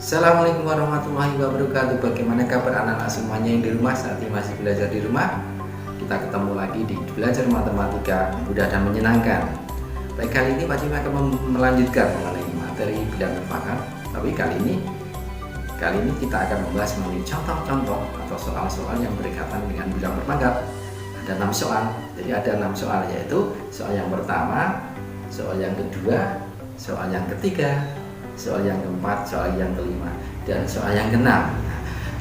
Assalamualaikum warahmatullahi wabarakatuh. Bagaimana kabar anak-anak semuanya yang di rumah saat ini masih belajar di rumah? Kita ketemu lagi di belajar matematika mudah dan menyenangkan. Baik, kali ini Pak Cim akan melanjutkan mengenai materi bilangan berpangkat. Tapi kali ini kita akan membahas mengenai contoh-contoh atau soal-soal yang berkaitan dengan bilangan berpangkat. Ada 6 soal. Jadi ada 6 soal, yaitu soal yang pertama, soal yang kedua, soal yang ketiga, soal yang keempat, soal yang kelima, dan soal yang keenam.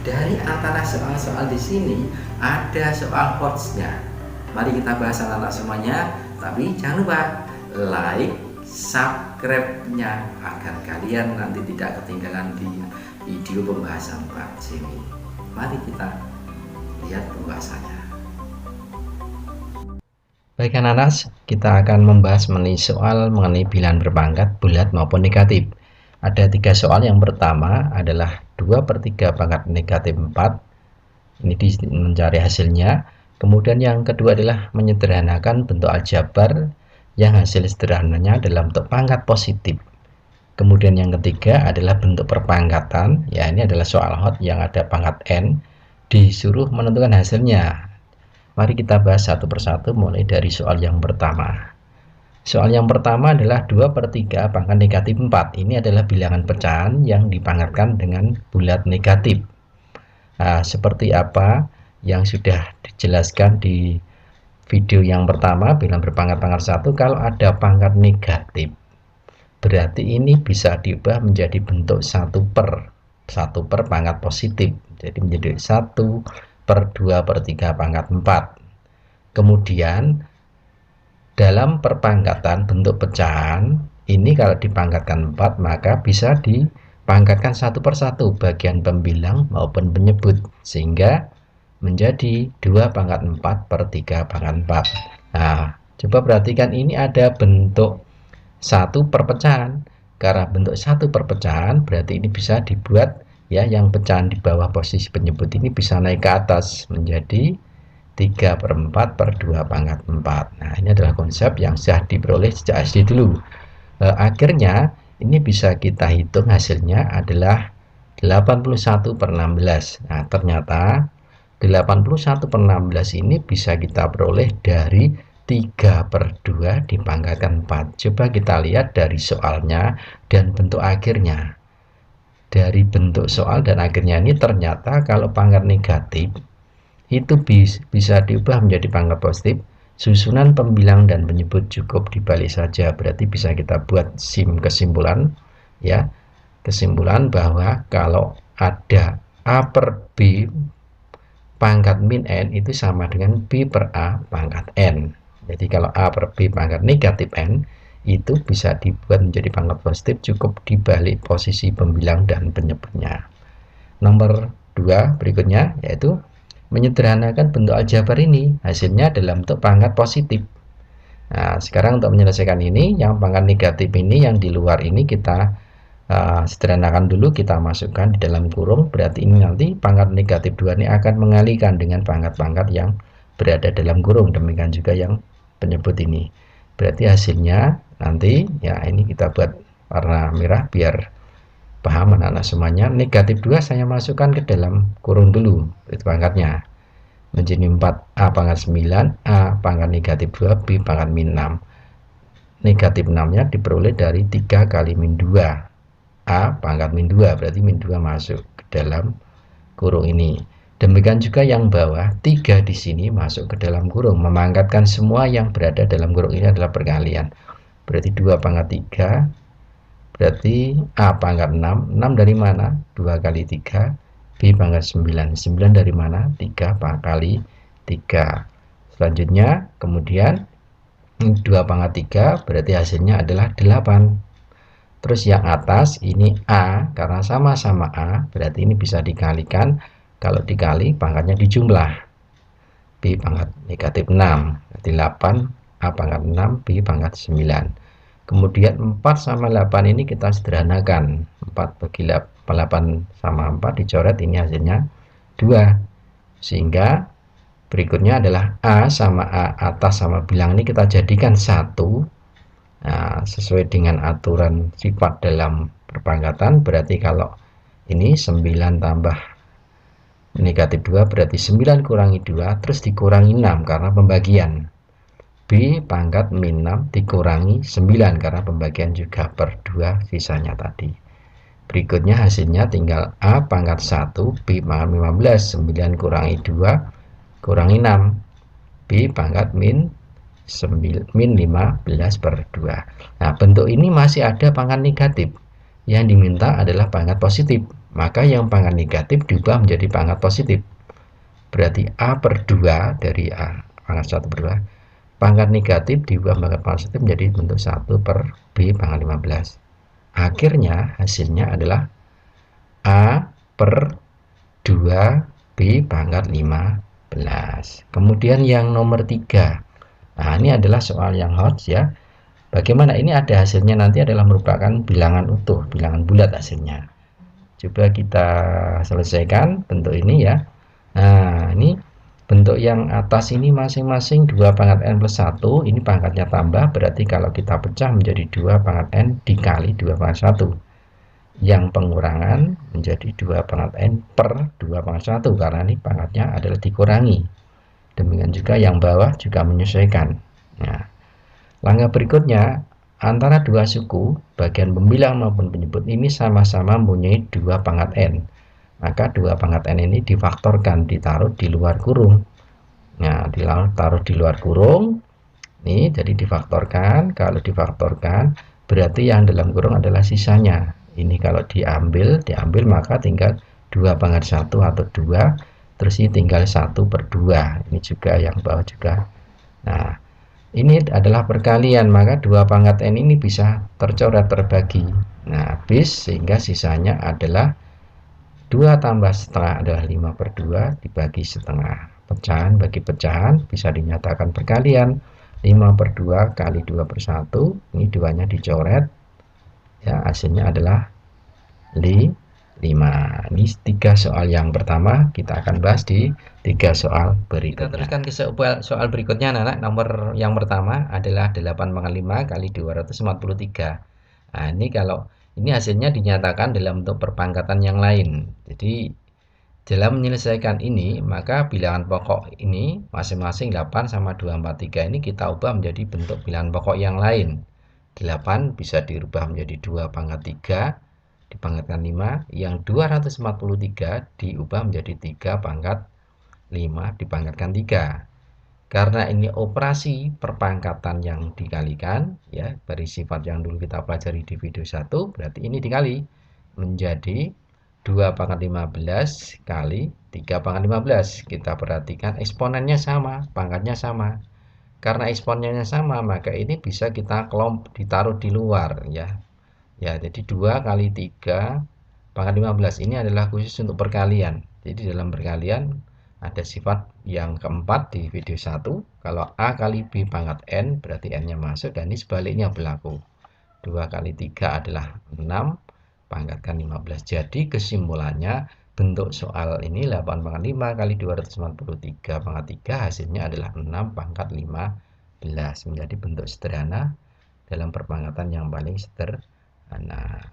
Dari antara soal-soal di sini ada soal quotes-nya. Mari kita bahas anak-anak semuanya. Tapi jangan lupa like, subscribe-nya agar kalian nanti tidak ketinggalan di video pembahasan Pak Jimmy. Mari kita lihat pembahasannya. Baik anak-anak, kita akan membahas mengenai bilangan berpangkat bulat maupun negatif. Ada 3 soal. Yang pertama adalah 2/3 pangkat negatif 4. Ini mencari hasilnya. Kemudian yang kedua adalah menyederhanakan bentuk aljabar yang hasil sederhananya dalam bentuk pangkat positif. Kemudian yang ketiga adalah bentuk perpangkatan. Ya, ini adalah soal hot yang ada pangkat n. Disuruh menentukan hasilnya. Mari kita bahas satu persatu mulai dari soal yang pertama. Soal yang pertama adalah 2/3 pangkat negatif 4. Ini adalah bilangan pecahan yang dipangkatkan dengan bulat negatif. Nah, seperti apa yang sudah dijelaskan di video yang pertama, bilangan berpangkat pangkat 1, kalau ada pangkat negatif, berarti ini bisa diubah menjadi bentuk 1 per pangkat positif. Jadi menjadi 1/2/3 pangkat 4. Kemudian dalam perpangkatan bentuk pecahan ini kalau dipangkatkan 4 maka bisa dipangkatkan 1 per 1 bagian pembilang maupun penyebut, sehingga menjadi 2/4/3 pangkat 4. Nah, coba perhatikan ini ada bentuk 1 per pecahan. Karena bentuk 1 per pecahan berarti ini bisa dibuat, ya, yang pecahan di bawah posisi penyebut ini bisa naik ke atas menjadi 3/4/2/4. Nah, ini adalah konsep yang sudah diperoleh sejak SD dulu. Akhirnya ini bisa kita hitung hasilnya adalah 81/16. Nah, ternyata 81/16 ini bisa kita peroleh dari 3/2 dipangkatkan 4. Coba kita lihat dari soalnya dan bentuk akhirnya. Dari bentuk soal dan akhirnya ini ternyata kalau pangkat negatif itu bisa diubah menjadi pangkat positif. Susunan pembilang dan penyebut cukup dibalik saja. Berarti bisa kita buat kesimpulan, ya, kesimpulan bahwa kalau ada A per B pangkat min n itu sama dengan B per A pangkat n. Jadi kalau A per B pangkat negatif n itu bisa dibuat menjadi pangkat positif cukup dibalik posisi pembilang dan penyebutnya. Nomor 2 berikutnya yaitu menyederhanakan bentuk aljabar ini, hasilnya dalam bentuk pangkat positif. Nah, sekarang untuk menyelesaikan ini, yang pangkat negatif ini yang di luar ini kita sederhanakan dulu, kita masukkan di dalam kurung. Berarti ini nanti pangkat negatif 2 ini akan mengalihkan dengan pangkat-pangkat yang berada dalam kurung. Demikian juga yang penyebut ini. Berarti hasilnya nanti, ya, ini kita buat warna merah biar paham anak-anak semuanya. Negatif 2 saya masukkan ke dalam kurung dulu, itu pangkatnya menjadi 4A pangkat 9, A pangkat negatif 2, B pangkat min 6. Negatif 6 nya diperoleh dari 3 kali min 2, A pangkat min 2, berarti min 2 masuk ke dalam kurung ini. Demikian juga yang bawah, 3 di sini masuk ke dalam kurung, memangkatkan semua yang berada dalam kurung ini adalah perkalian. Berarti 2 pangkat 3, berarti A pangkat 6. 6 dari mana? 2 kali 3. B pangkat 9. 9 dari mana? 3 kali 3. Selanjutnya, kemudian 2 pangkat 3, berarti hasilnya adalah 8. Terus yang atas, ini A, karena sama-sama A, berarti ini bisa dikalikan. Kalau dikali, pangkatnya dijumlah. B pangkat negatif 6. Berarti 8, A pangkat 6, B pangkat 9. Kemudian 4 sama 8 ini kita sederhanakan. 4 bagi 8 sama 4 dicoret, ini hasilnya 2. Sehingga berikutnya adalah A sama A atas sama bilang ini kita jadikan 1. Nah, sesuai dengan aturan sifat dalam perpangkatan, berarti kalau Ini 9 tambah negatif 2 berarti 9 kurangi 2 terus dikurangi 6 karena pembagian. B pangkat min 6 dikurangi 9 karena pembagian juga per 2 sisanya tadi. Berikutnya hasilnya tinggal A pangkat 1 B pangkat 15, 9 kurangi 2 kurangi 6, B pangkat min 15 per 2. Nah, bentuk ini masih ada pangkat negatif. Yang diminta adalah pangkat positif. Maka yang pangkat negatif diubah menjadi pangkat positif. Berarti A per 2 dari A pangkat 1 per 2. Pangkat negatif diubah pangkat positif menjadi bentuk 1 per B pangkat 15. Akhirnya hasilnya adalah A per 2 B pangkat 15. Kemudian yang nomor 3. Nah, ini adalah soal yang hot ya. Bagaimana ini ada hasilnya nanti adalah merupakan bilangan utuh, bilangan bulat hasilnya. Coba kita selesaikan bentuk ini ya. Nah, ini bentuk yang atas ini masing-masing 2 pangkat n plus 1, ini pangkatnya tambah, berarti kalau kita pecah menjadi 2 pangkat n dikali 2 pangkat 1. Yang pengurangan menjadi 2 pangkat n per 2 pangkat 1, karena ini pangkatnya adalah dikurangi. Demikian juga yang bawah juga menyesuaikan. Nah, langkah berikutnya, antara dua suku, bagian pembilang maupun penyebut ini sama-sama mempunyai 2 pangkat n. Maka 2 pangkat n ini difaktorkan, ditaruh di luar kurung. Nah, ditaruh di luar kurung. Nih, jadi difaktorkan. Kalau difaktorkan, berarti yang dalam kurung adalah sisanya. Ini kalau diambil maka tinggal 2 pangkat 1 atau 2. Terus ini tinggal 1 per 2. Ini juga yang bawah juga. Nah, ini adalah perkalian, maka 2 pangkat n ini bisa tercoret terbagi. Nah, habis sehingga sisanya adalah 2 tambah setengah adalah 5 per 2 dibagi setengah. Pecahan bagi pecahan bisa dinyatakan perkalian. 5 per 2 kali 2 per 1. Ini 2-nya dicoret. Ya, hasilnya adalah 5. Ini 3 soal yang pertama. Kita akan bahas di 3 soal berikutnya. Kita teruskan ke soal berikutnya, anak-anak. Nomor yang pertama adalah 8 pangkat 5 kali 243. Nah, ini kalau ini hasilnya dinyatakan dalam bentuk perpangkatan yang lain. Jadi dalam menyelesaikan ini, maka bilangan pokok ini masing-masing 8 sama 243 ini kita ubah menjadi bentuk bilangan pokok yang lain. 8 bisa dirubah menjadi 2 pangkat 3 dipangkatkan 5, yang 243 diubah menjadi 3 pangkat 5 dipangkatkan 3. Karena ini operasi perpangkatan yang dikalikan, ya, dari sifat yang dulu kita pelajari di video 1, berarti ini dikali menjadi 2 pangkat 15 kali 3 pangkat 15. Kita perhatikan eksponennya sama, pangkatnya sama. Karena eksponennya sama, maka ini bisa kita ditaruh di luar, ya. Ya, jadi 2 kali 3 pangkat 15 ini adalah khusus untuk perkalian. Jadi dalam perkalian ada sifat yang keempat di video 1. Kalau A kali B pangkat N, berarti N-nya masuk, dan ini sebaliknya berlaku. 2 kali 3 adalah 6, pangkatkan 15. Jadi kesimpulannya, bentuk soal ini 8 pangkat 5 kali 243 pangkat 3, hasilnya adalah 6 pangkat 15. Menjadi bentuk sederhana dalam perpangkatan yang paling sederhana.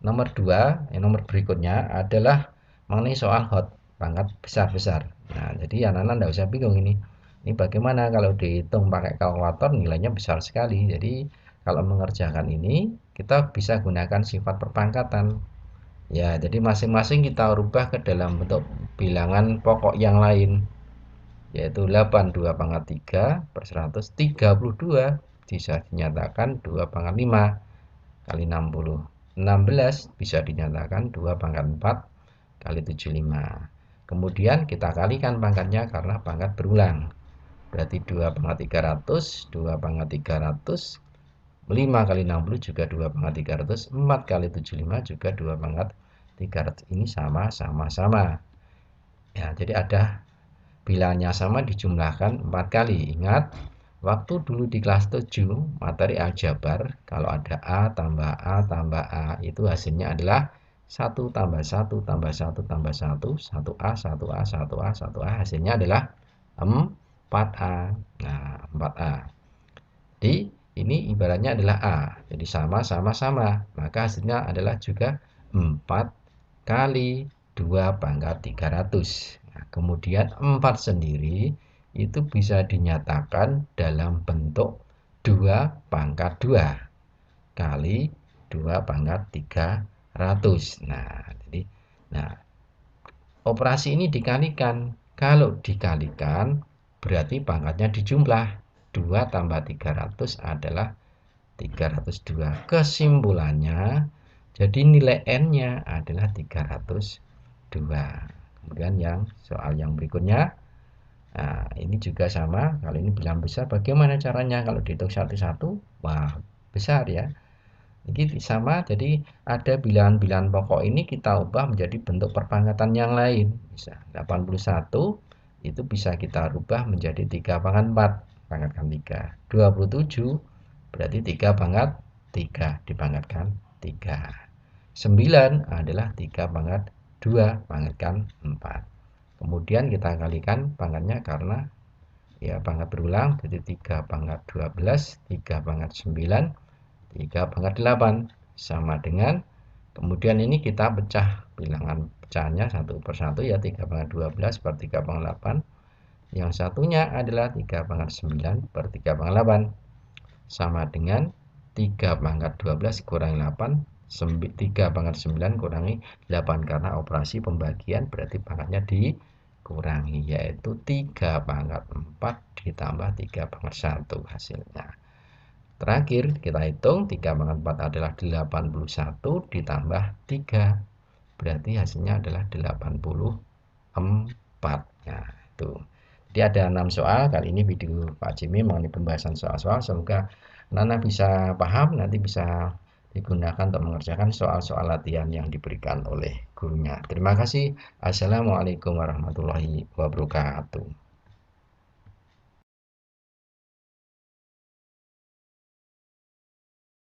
Nomor 2, nomor berikutnya adalah mengenai soal hot, pangkat besar-besar. Nah, jadi anak-anak tidak usah bingung ini. Ini bagaimana kalau dihitung pakai kalkulator nilainya besar sekali. Jadi kalau mengerjakan ini kita bisa gunakan sifat perpangkatan. Ya, jadi masing-masing kita rubah ke dalam bentuk bilangan pokok yang lain. Yaitu 8 2 pangkat 3 per 132 bisa dinyatakan 2 pangkat 5 kali 60. 16 bisa dinyatakan 2 pangkat 4 kali 75. Kemudian kita kalikan pangkatnya karena pangkat berulang. Berarti 2 pangkat 300, 2 pangkat 300, 5 kali 60 juga 2 pangkat 300, 4 kali 75 juga 2 pangkat 300. Ini sama. Ya, jadi ada bilangannya sama dijumlahkan 4 kali. Ingat, waktu dulu di kelas 7 materi aljabar, kalau ada A tambah A tambah A, itu hasilnya adalah 1 tambah 1 tambah 1 tambah 1, 1A, 1A, 1A, 1A, hasilnya adalah 4A. Nah, 4A. Jadi ini ibaratnya adalah A. Jadi sama. Maka hasilnya adalah juga 4 kali 2 pangkat 300. Nah, kemudian 4 sendiri itu bisa dinyatakan dalam bentuk 2 pangkat 2 kali 2 pangkat 300. Nah, operasi ini dikalikan. Kalau dikalikan berarti pangkatnya dijumlah. 2 tambah 300 adalah 302. Kesimpulannya, jadi nilai N-nya adalah 302. Kemudian soal yang berikutnya, nah, ini juga sama. Kali ini bilangan besar. Bagaimana caranya kalau dihitung satu-satu? Wah, besar ya. Ini sama, jadi ada bilangan-bilangan pokok ini kita ubah menjadi bentuk perpangkatan yang lain. Bisa 81 itu bisa kita rubah menjadi 3 pangkat 4, pangkatkan 3. 27 berarti 3 pangkat 3 dipangkatkan 3. 9 adalah 3 pangkat 2 pangkatkan 4. Kemudian kita kalikan pangkatnya karena ya pangkat berulang, jadi 3 pangkat 12, 3 pangkat 9, 3 pangkat 8 sama dengan, kemudian ini kita pecah bilangan pecahannya satu per satu ya, 3 pangkat 12 per 3 pangkat 8, yang satunya adalah 3 pangkat 9 per 3 pangkat 8 sama dengan 3 pangkat 12 kurangi 8, 3 pangkat 9 kurangi 8, karena operasi pembagian berarti pangkatnya dikurangi, yaitu 3 pangkat 4 ditambah 3 pangkat 1 hasilnya. Terakhir kita hitung 3 pangkat 4 adalah 81 ditambah 3. Berarti hasilnya adalah 84. Nah, itu. Jadi ada 6 soal. Kali ini video Pak Jimmy mengenai pembahasan soal-soal. Semoga Nana bisa paham, nanti bisa digunakan untuk mengerjakan soal-soal latihan yang diberikan oleh gurunya. Terima kasih. Assalamualaikum warahmatullahi wabarakatuh.